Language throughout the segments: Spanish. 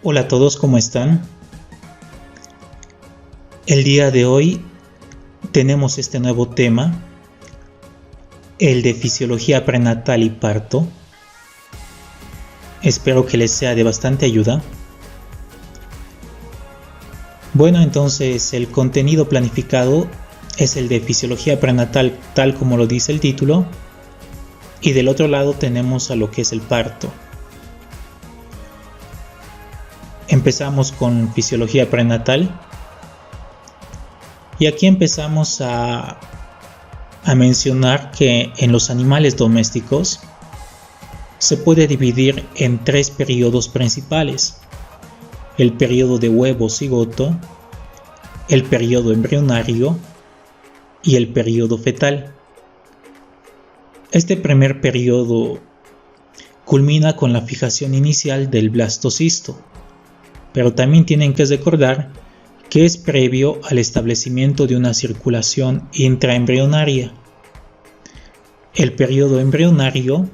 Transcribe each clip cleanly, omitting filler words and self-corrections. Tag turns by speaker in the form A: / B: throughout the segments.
A: Hola a todos, ¿cómo están? El día de hoy tenemos este nuevo tema, el de fisiología prenatal y parto. Espero que les sea de bastante ayuda. Bueno, entonces el contenido planificado es el de fisiología prenatal, tal como lo dice el título, y del otro lado tenemos a lo que es el parto. Empezamos con fisiología prenatal y aquí empezamos a mencionar que en los animales domésticos se puede dividir en 3 periodos principales: el periodo de huevo-cigoto, el periodo embrionario y el periodo fetal. Este primer periodo culmina con la fijación inicial del blastocisto, pero también tienen que recordar que es previo al establecimiento de una circulación intraembrionaria. El periodo embrionario,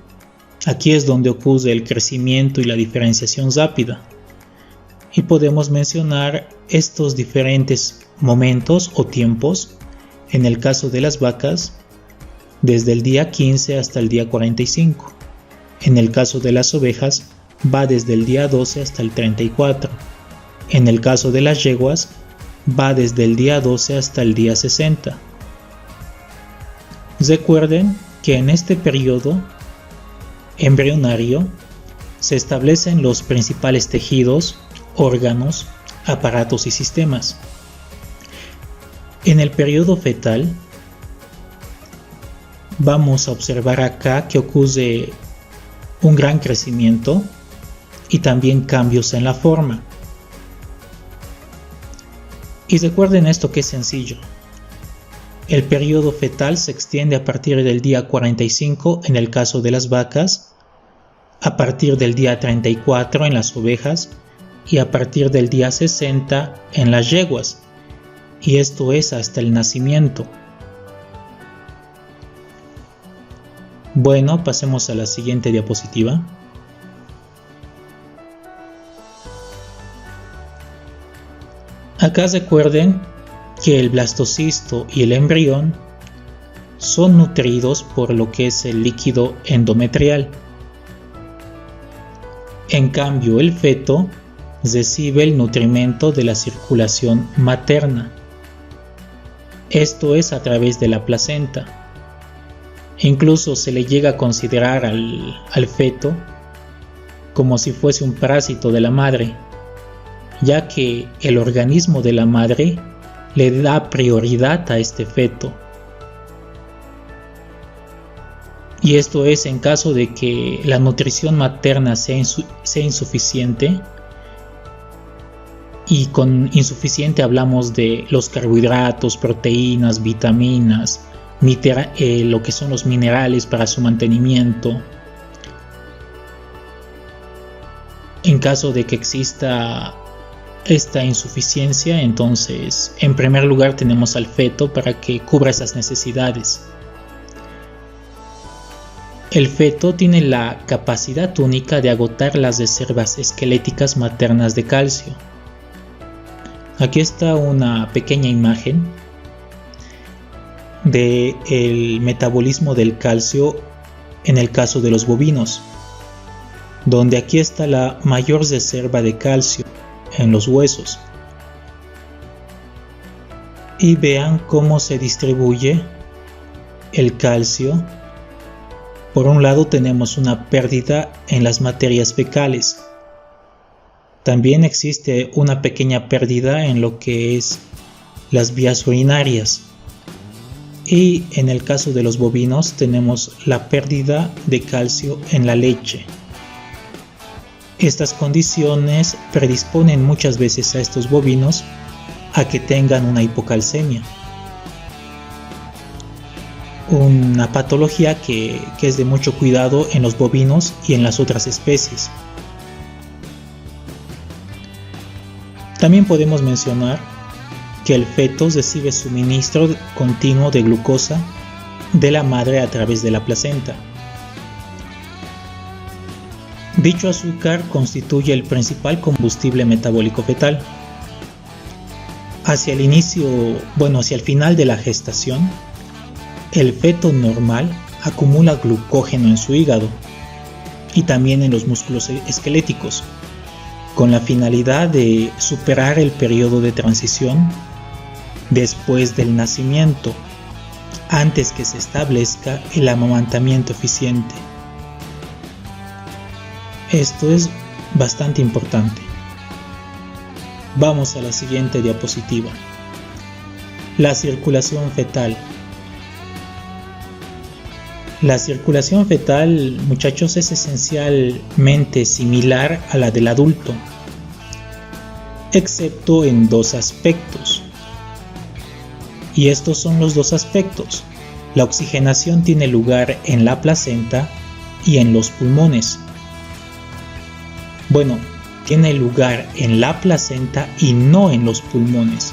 A: aquí es donde ocurre el crecimiento y la diferenciación rápida, y podemos mencionar estos diferentes momentos o tiempos. En el caso de las vacas, desde el día 15 hasta el día 45. En el caso de las ovejas, va desde el día 12 hasta el 34. En el caso de las yeguas, va desde el día 12 hasta el día 60. Recuerden que en este periodo embrionario se establecen los principales tejidos, órganos, aparatos y sistemas. En el periodo fetal, vamos a observar acá que ocurre un gran crecimiento y también cambios en la forma. Y recuerden esto, que es sencillo. El periodo fetal se extiende a partir del día 45 en el caso de las vacas, a partir del día 34 en las ovejas y a partir del día 60 en las yeguas, y esto es hasta el nacimiento. Bueno, pasemos a la siguiente diapositiva. Acá recuerden que el blastocisto y el embrión son nutridos por lo que es el líquido endometrial. En cambio, el feto recibe el nutrimento de la circulación materna. Esto es a través de la placenta. Incluso se le llega a considerar al feto como si fuese un parásito de la madre, ya que el organismo de la madre le da prioridad a este feto. Y esto es en caso de que la nutrición materna sea insuficiente, y con insuficiente hablamos de los carbohidratos, proteínas, vitaminas, lo que son los minerales para su mantenimiento. En caso de que exista esta insuficiencia, entonces en primer lugar tenemos al feto para que cubra esas necesidades. El feto tiene la capacidad única de agotar las reservas esqueléticas maternas de calcio. Aquí está una pequeña imagen del metabolismo del calcio en el caso de los bovinos, donde aquí está la mayor reserva de calcio en los huesos, y vean cómo se distribuye el calcio. Por un lado tenemos una pérdida en las materias fecales, también existe una pequeña pérdida en lo que es las vías urinarias, y en el caso de los bovinos tenemos la pérdida de calcio en la leche. Estas condiciones predisponen muchas veces a estos bovinos a que tengan una hipocalcemia, una patología que es de mucho cuidado en los bovinos y en las otras especies. También podemos mencionar que el feto recibe suministro continuo de glucosa de la madre a través de la placenta. Dicho azúcar constituye el principal combustible metabólico fetal. Hacia el final de la gestación, el feto normal acumula glucógeno en su hígado y también en los músculos esqueléticos, con la finalidad de superar el periodo de transición después del nacimiento, antes que se establezca el amamantamiento eficiente. Esto es bastante importante. Vamos a la siguiente diapositiva. La circulación fetal. La circulación fetal, muchachos, es esencialmente similar a la del adulto, excepto en dos aspectos. Y estos son los dos aspectos. La oxigenación tiene lugar en la placenta y en los pulmones. Bueno, tiene lugar en la placenta y no en los pulmones.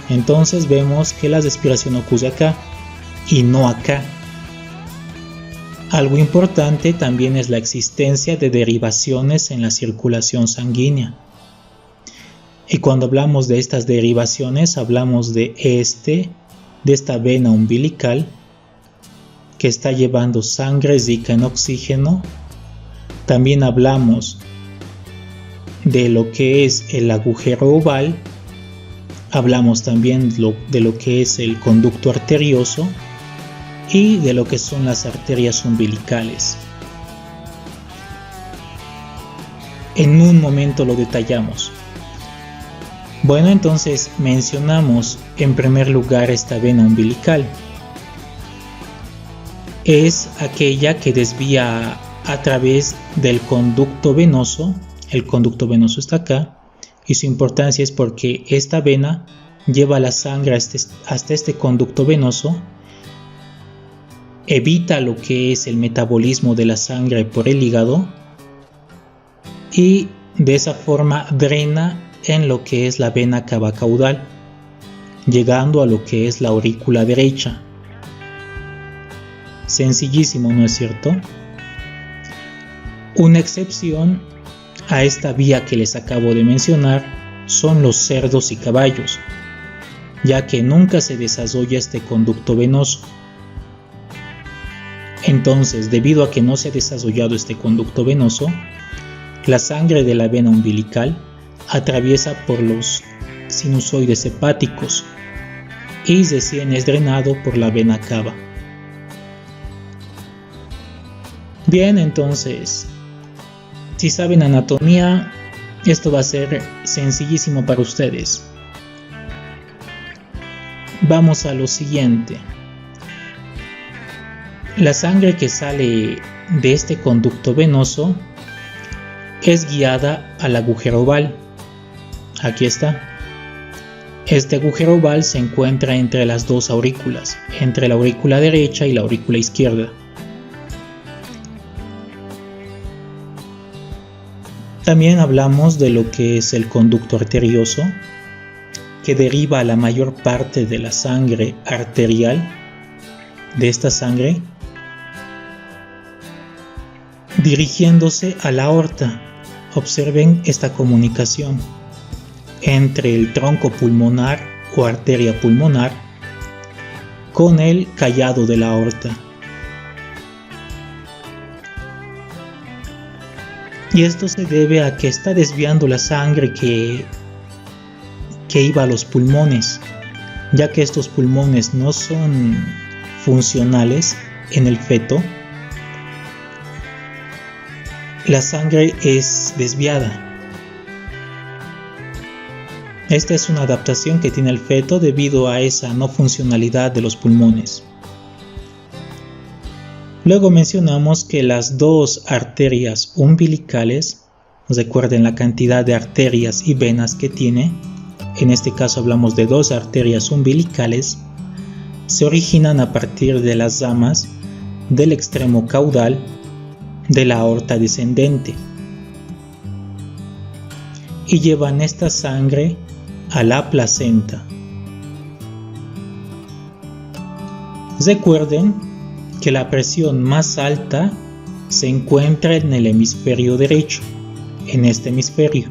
A: Entonces vemos que la respiración ocurre acá y no acá. Algo importante también es la existencia de derivaciones en la circulación sanguínea. Y cuando hablamos de estas derivaciones, hablamos de esta vena umbilical que está llevando sangre rica en oxígeno. También hablamos de lo que es el agujero oval. Hablamos también de lo que es el conducto arterioso y de lo que son las arterias umbilicales. En un momento lo detallamos. Bueno, entonces mencionamos en primer lugar esta vena umbilical. Es aquella que desvía a través del conducto venoso. El conducto venoso está acá y su importancia es porque esta vena lleva la sangre hasta este conducto venoso, evita lo que es el metabolismo de la sangre por el hígado y de esa forma drena en lo que es la vena cava caudal, llegando a lo que es la aurícula derecha. Sencillísimo, ¿no es cierto? Una excepción a esta vía que les acabo de mencionar son los cerdos y caballos, ya que nunca se desarrolla este conducto venoso. Entonces, debido a que no se ha desarrollado este conducto venoso, la sangre de la vena umbilical atraviesa por los sinusoides hepáticos y recién es drenado por la vena cava. Bien, entonces, si saben anatomía, esto va a ser sencillísimo para ustedes. Vamos a lo siguiente. La sangre que sale de este conducto venoso es guiada al agujero oval. Aquí está. Este agujero oval se encuentra entre las dos aurículas, entre la aurícula derecha y la aurícula izquierda. También hablamos de lo que es el conducto arterioso, que deriva la mayor parte de la sangre arterial, de esta sangre, dirigiéndose a la aorta. Observen esta comunicación entre el tronco pulmonar o arteria pulmonar con el callado de la aorta. Y esto se debe a que está desviando la sangre que iba a los pulmones, ya que estos pulmones no son funcionales en el feto. La sangre es desviada. Esta es una adaptación que tiene el feto debido a esa no funcionalidad de los pulmones. Luego mencionamos que las dos arterias umbilicales, recuerden la cantidad de arterias y venas que tiene, en este caso hablamos de dos arterias umbilicales, se originan a partir de las ramas del extremo caudal de la aorta descendente y llevan esta sangre a la placenta. Recuerden que la presión más alta se encuentra en el hemisferio derecho, en este hemisferio.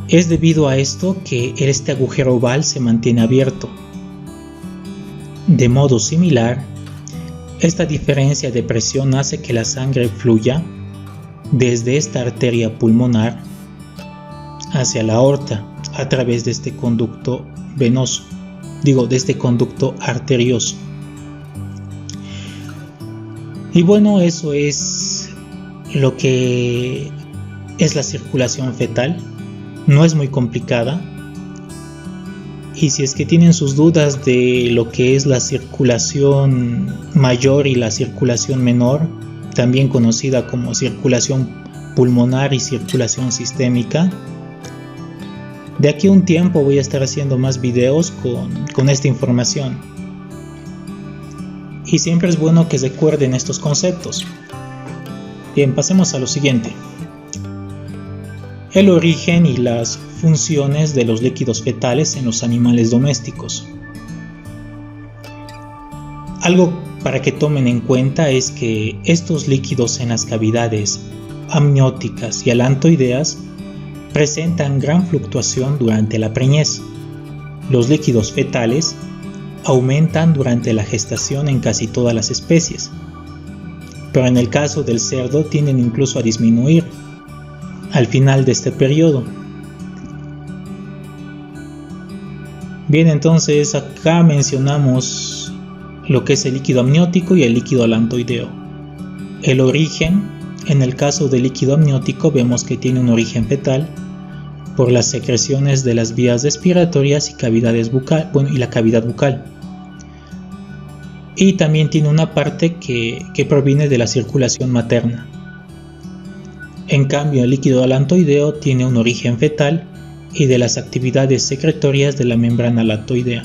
A: Es debido a esto que este agujero oval se mantiene abierto. De modo similar, esta diferencia de presión hace que la sangre fluya desde esta arteria pulmonar hacia la aorta a través de este conducto venoso, de este conducto arterioso. Y bueno, eso es lo que es la circulación fetal. No es muy complicada. Y si es que tienen sus dudas de lo que es la circulación mayor y la circulación menor, también conocida como circulación pulmonar y circulación sistémica, de aquí a un tiempo voy a estar haciendo más videos con esta información. Y siempre es bueno que recuerden estos conceptos. Bien, pasemos a lo siguiente. El origen y las funciones de los líquidos fetales en los animales domésticos. Algo para que tomen en cuenta es que estos líquidos en las cavidades amnióticas y alantoideas presentan gran fluctuación durante la preñez. Los líquidos fetales aumentan durante la gestación en casi todas las especies, pero en el caso del cerdo tienden incluso a disminuir al final de este periodo. Bien, entonces acá mencionamos lo que es el líquido amniótico y el líquido alantoideo. El origen, en el caso del líquido amniótico, vemos que tiene un origen fetal por las secreciones de las vías respiratorias y cavidades bucal, y la cavidad bucal. Y también tiene una parte que proviene de la circulación materna. En cambio, el líquido alantoideo tiene un origen fetal y de las actividades secretorias de la membrana lactoidea.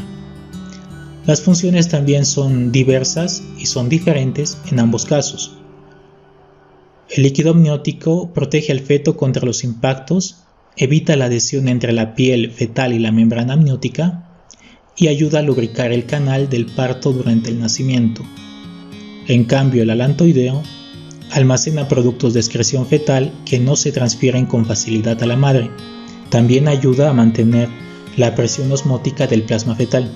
A: Las funciones también son diversas y son diferentes en ambos casos. El líquido amniótico protege al feto contra los impactos, evita la adhesión entre la piel fetal y la membrana amniótica y ayuda a lubricar el canal del parto durante el nacimiento. En cambio, el alantoideo almacena productos de excreción fetal que no se transfieren con facilidad a la madre. También ayuda a mantener la presión osmótica del plasma fetal.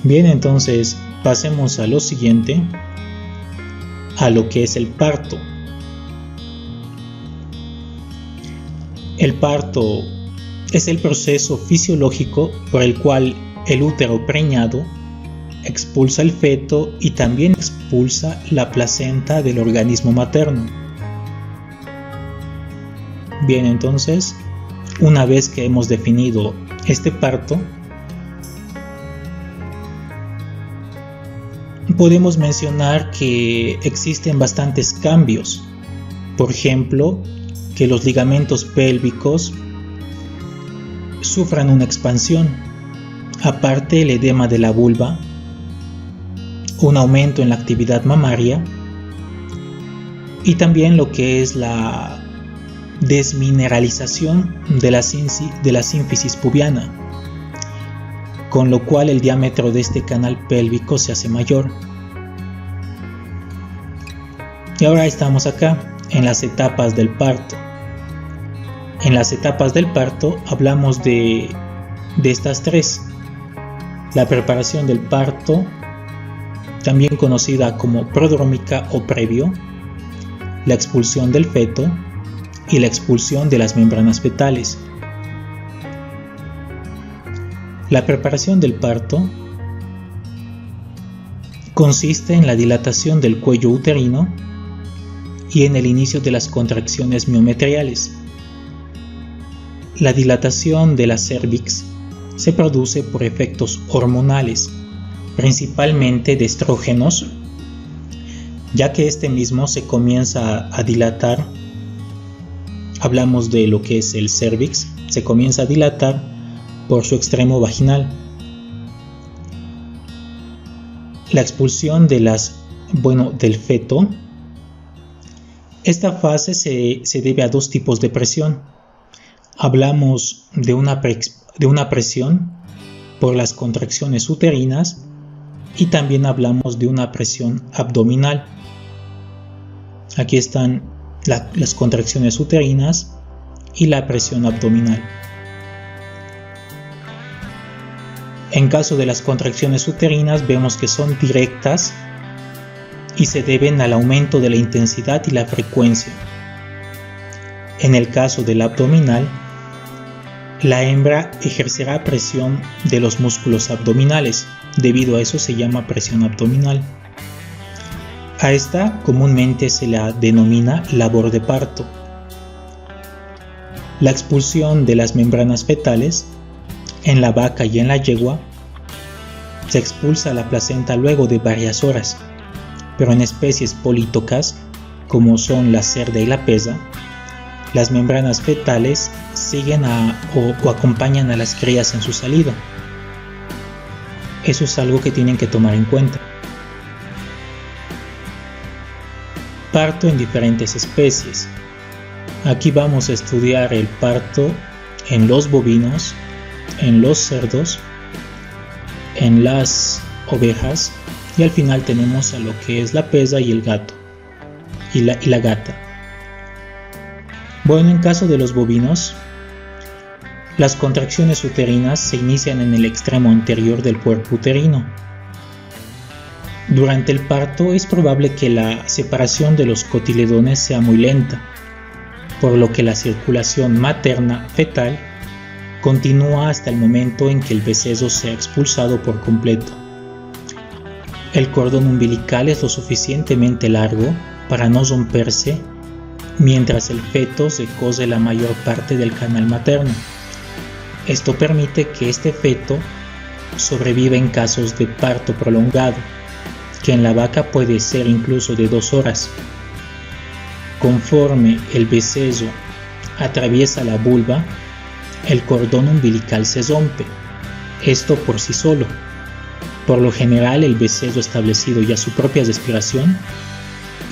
A: Bien, entonces pasemos a lo siguiente, a lo que es el parto. El parto es el proceso fisiológico por el cual el útero preñado expulsa el feto y también expulsa la placenta del organismo materno. Bien, entonces, una vez que hemos definido este parto, podemos mencionar que existen bastantes cambios. Por ejemplo, que los ligamentos pélvicos sufran una expansión, aparte el edema de la vulva, un aumento en la actividad mamaria y también lo que es la desmineralización de la sínfisis pubiana, con lo cual el diámetro de este canal pélvico se hace mayor. Y ahora estamos acá en las etapas del parto. En las etapas del parto hablamos de estas tres: la preparación del parto, también conocida como prodrómica o previo, la expulsión del feto y la expulsión de las membranas fetales. La preparación del parto consiste en la dilatación del cuello uterino y en el inicio de las contracciones miometriales. La dilatación de la cervix se produce por efectos hormonales, principalmente de estrógenos, ya que este mismo se comienza a dilatar. Hablamos de lo que es el cervix, se comienza a dilatar por su extremo vaginal. La expulsión del feto. Esta fase se debe a dos tipos de presión. Hablamos de una presión por las contracciones uterinas y también hablamos de una presión abdominal. Aquí están las contracciones uterinas y la presión abdominal. En caso de las contracciones uterinas vemos que son directas y se deben al aumento de la intensidad y la frecuencia. En el caso del abdominal, la hembra ejercerá presión de los músculos abdominales, debido a eso se llama presión abdominal. A esta comúnmente se la denomina labor de parto. La expulsión de las membranas fetales en la vaca y en la yegua se expulsa la placenta luego de varias horas, pero en especies políticas como son la cerda y la peza, las membranas fetales siguen o acompañan a las crías en su salida. Eso es algo que tienen que tomar en cuenta. Parto en diferentes especies. Aquí vamos a estudiar el parto en los bovinos, en los cerdos, en las ovejas y al final tenemos a lo que es la peza y el gato y la gata. Bueno, en caso de los bovinos, las contracciones uterinas se inician en el extremo anterior del cuerpo uterino. Durante el parto es probable que la separación de los cotiledones sea muy lenta, por lo que la circulación materna fetal continúa hasta el momento en que el beceso sea expulsado por completo. El cordón umbilical es lo suficientemente largo para no romperse mientras el feto se cose la mayor parte del canal materno. Esto permite que este feto sobreviva en casos de parto prolongado, que en la vaca puede ser incluso de 2 horas. Conforme el beceso atraviesa la vulva, el cordón umbilical se rompe, esto por sí solo. Por lo general el beceso establecido ya su propia respiración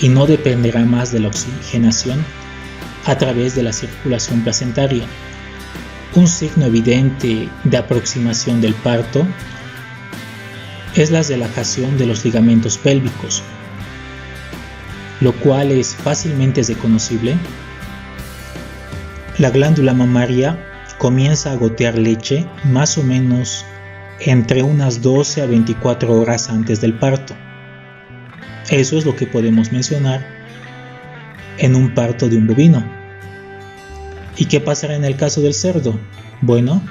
A: y no dependerá más de la oxigenación a través de la circulación placentaria. Un signo evidente de aproximación del parto es la relajación de los ligamentos pélvicos, lo cual es fácilmente reconocible. La glándula mamaria comienza a gotear leche más o menos entre unas 12 a 24 horas antes del parto. Eso es lo que podemos mencionar en un parto de un bovino. ¿Y qué pasará en el caso del cerdo? Bueno,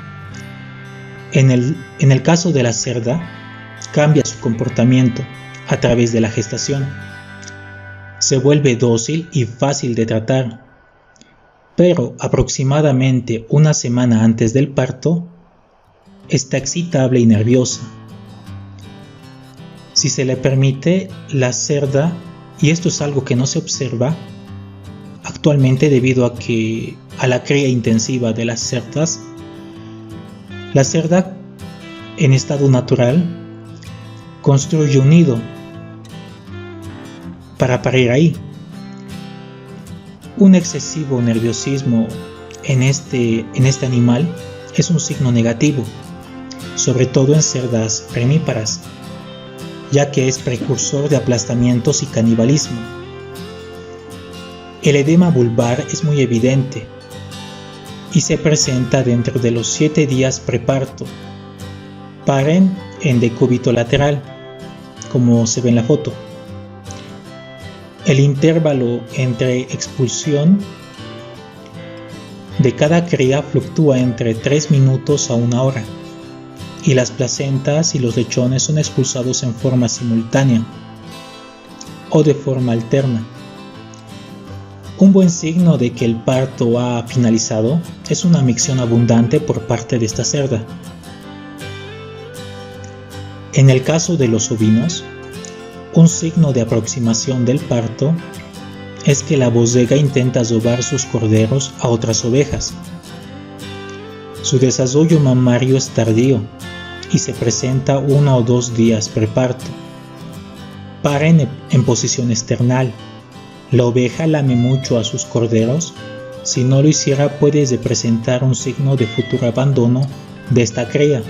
A: en el caso de la cerda, cambia su comportamiento a través de la gestación. Se vuelve dócil y fácil de tratar, pero aproximadamente una semana antes del parto, está excitable y nerviosa. Si se le permite, la cerda, y esto es algo que no se observa actualmente debido a la cría intensiva de las cerdas, la cerda en estado natural construye un nido para parir ahí. Un excesivo nerviosismo en este animal es un signo negativo, sobre todo en cerdas remíparas, ya que es precursor de aplastamientos y canibalismo. El edema vulvar es muy evidente y se presenta dentro de los 7 días preparto. Paren en decúbito lateral, como se ve en la foto. El intervalo entre expulsión de cada cría fluctúa entre 3 minutos a 1 hora, y las placentas y los lechones son expulsados en forma simultánea o de forma alterna. Un buen signo de que el parto ha finalizado es una micción abundante por parte de esta cerda. En el caso de los ovinos, un signo de aproximación del parto es que la bodega intenta robar sus corderos a otras ovejas. Su desarrollo mamario es tardío y se presenta 1 o 2 días preparto. Paren en posición external. La oveja lame mucho a sus corderos. Si no lo hiciera, puede representar un signo de futuro abandono de esta cría.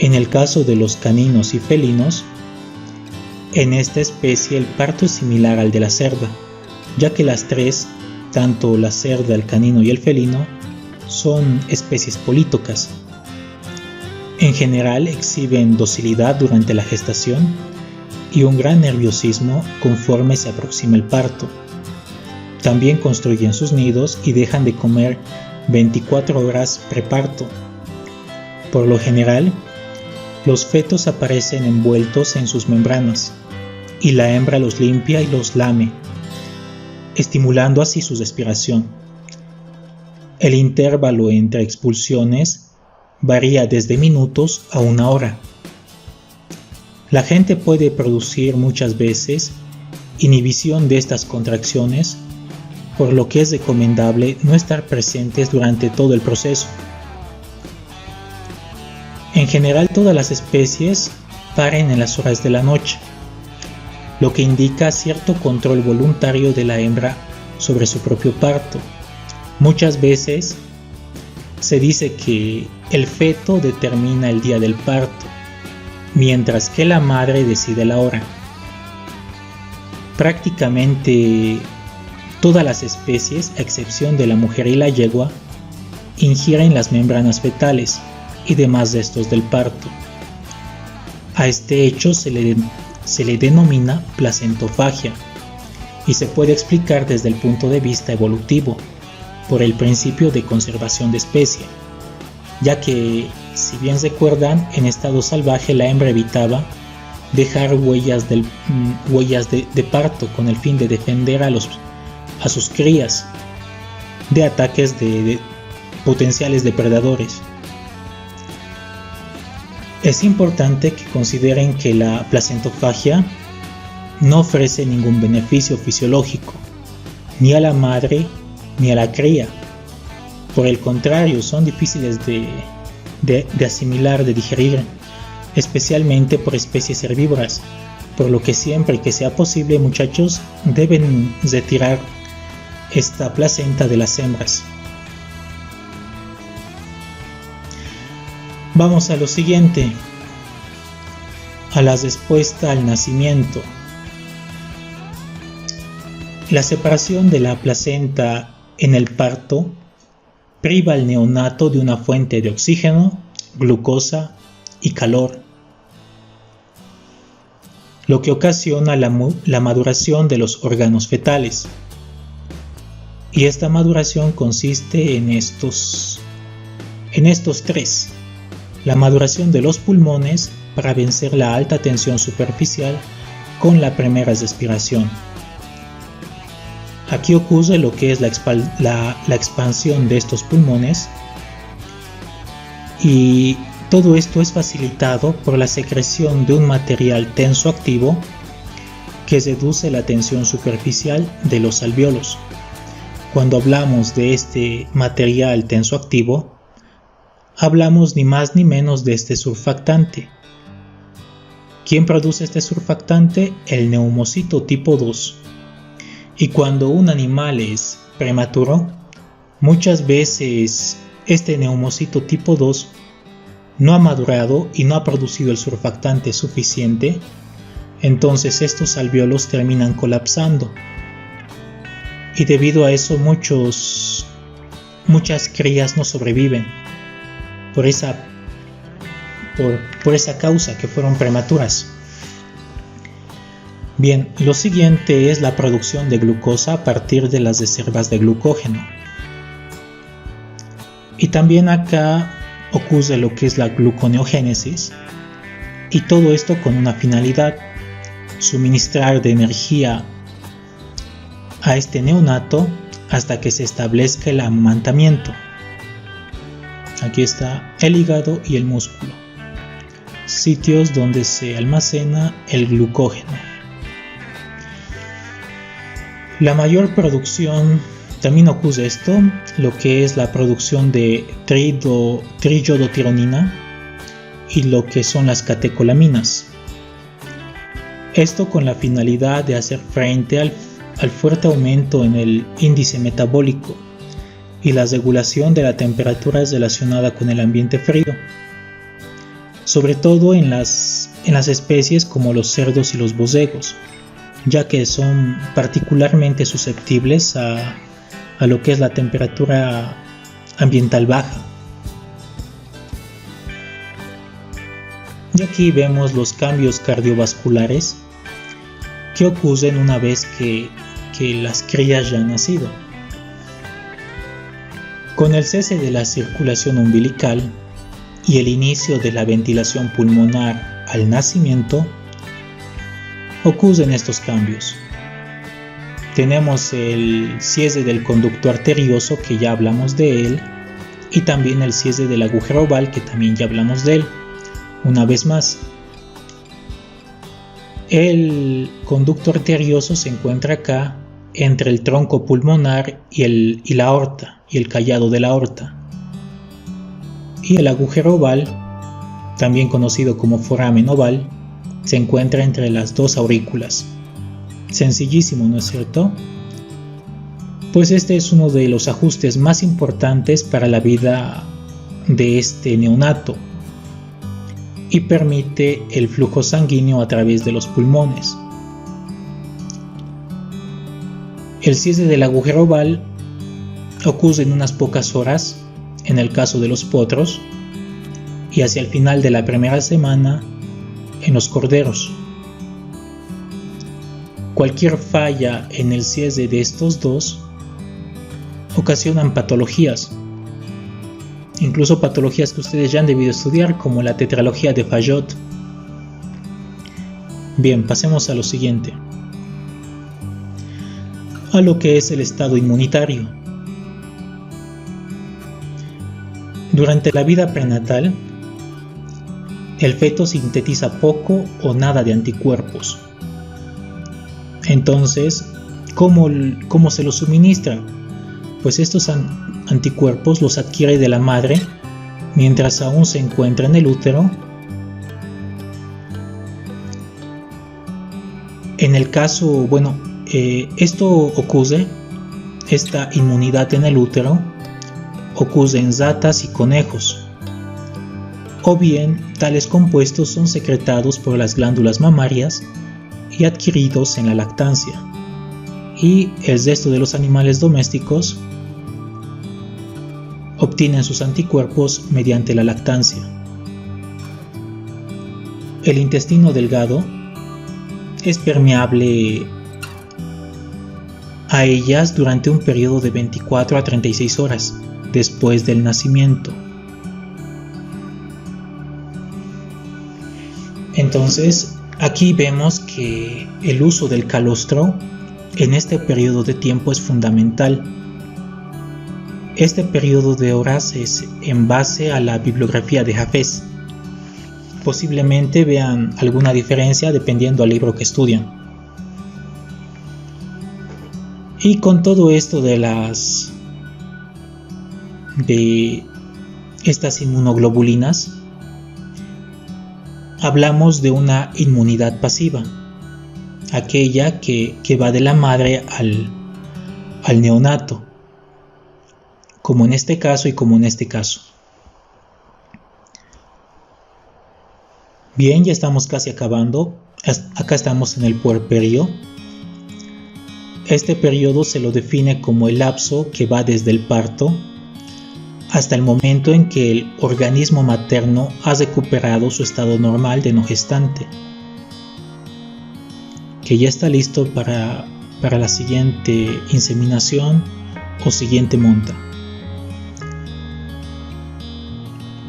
A: En el caso de los caninos y felinos, en esta especie el parto es similar al de la cerda, ya que las tres, tanto la cerda, el canino y el felino, son especies políticas. En general exhiben docilidad durante la gestación y un gran nerviosismo conforme se aproxima el parto. También construyen sus nidos y dejan de comer 24 horas preparto. Por lo general, los fetos aparecen envueltos en sus membranas y la hembra los limpia y los lame, estimulando así su respiración. El intervalo entre expulsiones varía desde minutos a 1 hora. La gente puede producir muchas veces inhibición de estas contracciones, por lo que es recomendable no estar presentes durante todo el proceso. En general, todas las especies paren en las horas de la noche, lo que indica cierto control voluntario de la hembra sobre su propio parto. Muchas veces se dice que el feto determina el día del parto, mientras que la madre decide la hora. Prácticamente todas las especies, a excepción de la mujer y la yegua, ingieren las membranas fetales y demás restos del parto. A este hecho se le denomina placentofagia y se puede explicar desde el punto de vista evolutivo por el principio de conservación de especie, ya que, si bien recuerdan, en estado salvaje la hembra evitaba dejar huellas de parto con el fin de defender a sus crías de ataques de potenciales depredadores. Es importante que consideren que la placentofagia no ofrece ningún beneficio fisiológico, ni a la madre ni a la cría. Por el contrario, son difíciles de asimilar, de digerir, especialmente por especies herbívoras, por lo que siempre que sea posible, muchachos, deben retirar esta placenta de las hembras. Vamos a lo siguiente, a la respuesta al nacimiento. La separación de la placenta en el parto priva al neonato de una fuente de oxígeno, glucosa y calor, lo que ocasiona la maduración de los órganos fetales. Y esta maduración consiste en estos tres: la maduración de los pulmones para vencer la alta tensión superficial con la primera respiración. Aquí ocurre lo que es la expansión de estos pulmones, y todo esto es facilitado por la secreción de un material tensoactivo que reduce la tensión superficial de los alvéolos. Cuando hablamos de este material tensoactivo, hablamos ni más ni menos de este surfactante. ¿Quién produce este surfactante? El neumocito tipo 2. Y cuando un animal es prematuro, muchas veces este neumocito tipo 2 no ha madurado y no ha producido el surfactante suficiente, entonces estos alvéolos terminan colapsando. Y debido a eso muchas crías no sobreviven por esa causa, que fueron prematuras. Bien, lo siguiente es la producción de glucosa a partir de las reservas de glucógeno. Y también acá ocurre lo que es la gluconeogénesis, y todo esto con una finalidad: suministrar de energía a este neonato hasta que se establezca el amamantamiento. Aquí está el hígado y el músculo, sitios donde se almacena el glucógeno. La mayor producción, también ocurre esto, lo que es la producción de triiodotironina y lo que son las catecolaminas. Esto con la finalidad de hacer frente al fuerte aumento en el índice metabólico y la regulación de la temperatura relacionada con el ambiente frío. sobre todo en las especies como los cerdos y los borregos, ya que son particularmente susceptibles a lo que es la temperatura ambiental baja. Y aquí vemos los cambios cardiovasculares que ocurren una vez que las crías ya han nacido. Con el cese de la circulación umbilical y el inicio de la ventilación pulmonar al nacimiento, ocurren estos cambios. Tenemos el cierre del conducto arterioso, que ya hablamos de él, y también el cierre del agujero oval, que también ya hablamos de él. Una vez más, el conducto arterioso se encuentra acá entre el tronco pulmonar y la aorta, y el callado de la aorta. Y el agujero oval, también conocido como foramen oval, se encuentra entre las dos aurículas. Sencillísimo, ¿no es cierto? Pues este es uno de los ajustes más importantes para la vida de este neonato y permite el flujo sanguíneo a través de los pulmones. El cierre del agujero oval ocurre en unas pocas horas en el caso de los potros y hacia el final de la primera semana en los corderos. Cualquier falla en el cierre de estos dos ocasionan patologías, incluso patologías que ustedes ya han debido estudiar, como la tetralogía de Fayot. Bien, pasemos a lo siguiente, a lo que es el estado inmunitario. Durante la vida prenatal, el feto sintetiza poco o nada de anticuerpos. Entonces, ¿cómo se los suministra? Pues estos anticuerpos los adquiere de la madre mientras aún se encuentra en el útero. En el caso, esto ocurre, esta inmunidad en el útero ocurre en ratas y conejos, o bien tales compuestos son secretados por las glándulas mamarias y adquiridos en la lactancia, y el resto de los animales domésticos obtienen sus anticuerpos mediante la lactancia. El intestino delgado es permeable a ellas durante un periodo de 24 a 36 horas después del nacimiento. Entonces, aquí vemos que el uso del calostro en este periodo de tiempo es fundamental. Este periodo de horas es en base a la bibliografía de Hafez. Posiblemente vean alguna diferencia dependiendo del libro que estudian. Y con todo esto de estas inmunoglobulinas, hablamos de una inmunidad pasiva, aquella que va de la madre al neonato, como en este caso y como en este caso. Bien, ya estamos casi acabando. Acá estamos en el puerperio. Este periodo se lo define como el lapso que va desde el parto hasta el momento en que el organismo materno ha recuperado su estado normal de no gestante, que ya está listo para la siguiente inseminación o siguiente monta.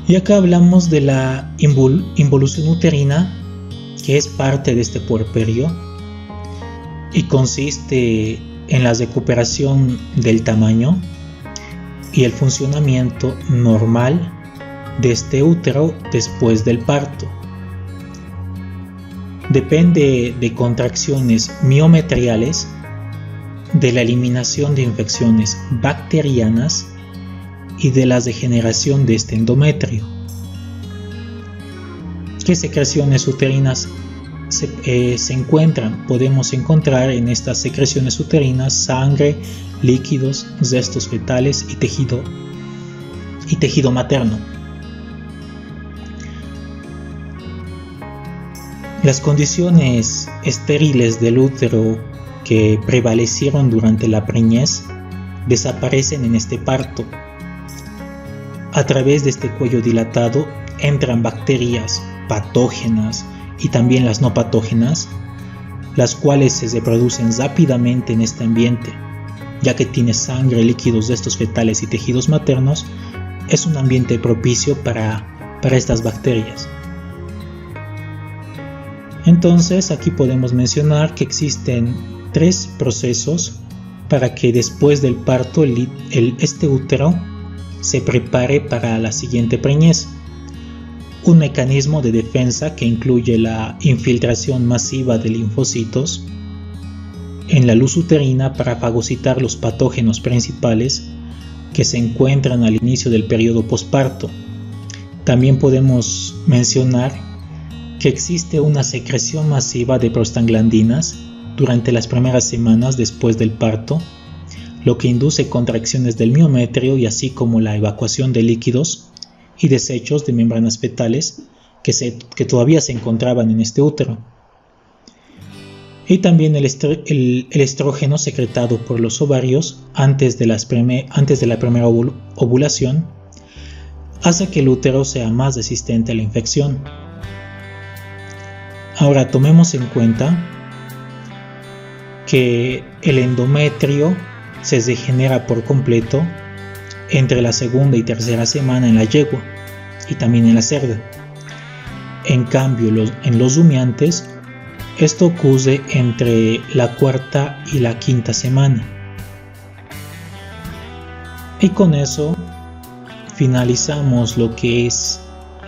A: Y acá hablamos de la involución uterina, que es parte de este puerperio y consiste en la recuperación del tamaño y el funcionamiento normal de este útero después del parto. Depende de contracciones miometriales, de la eliminación de infecciones bacterianas y de la degeneración de este endometrio. ¿Qué secreciones uterinas se encuentran? Podemos encontrar en estas secreciones uterinas sangre, líquidos, restos fetales y tejido materno. Las condiciones estériles del útero que prevalecieron durante la preñez desaparecen en este parto. A través de este cuello dilatado entran bacterias patógenas y también las no patógenas, las cuales se reproducen rápidamente en este ambiente, ya que tiene sangre, líquidos de estos fetales y tejidos maternos. Es un ambiente propicio para estas bacterias. Entonces aquí podemos mencionar que existen 3 procesos para que después del parto este útero se prepare para la siguiente preñez. Un mecanismo de defensa que incluye la infiltración masiva de linfocitos en la luz uterina para fagocitar los patógenos principales que se encuentran al inicio del periodo posparto. También podemos mencionar que existe una secreción masiva de prostaglandinas durante las primeras semanas después del parto, lo que induce contracciones del miometrio y así como la evacuación de líquidos y desechos de membranas fetales que todavía se encontraban en este útero. Y también el estrógeno secretado por los ovarios antes de la primera ovulación hace que el útero sea más resistente a la infección. Ahora tomemos en cuenta que el endometrio se regenera por completo entre la segunda y tercera semana en la yegua y también en la cerda. En cambio, en los rumiantes, esto ocurre entre la cuarta y la quinta semana. Y con eso finalizamos lo que es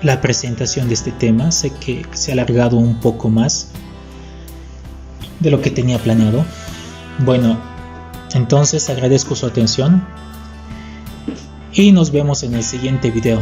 A: la presentación de este tema. Sé que se ha alargado un poco más de lo que tenía planeado. Bueno, entonces agradezco su atención y nos vemos en el siguiente video.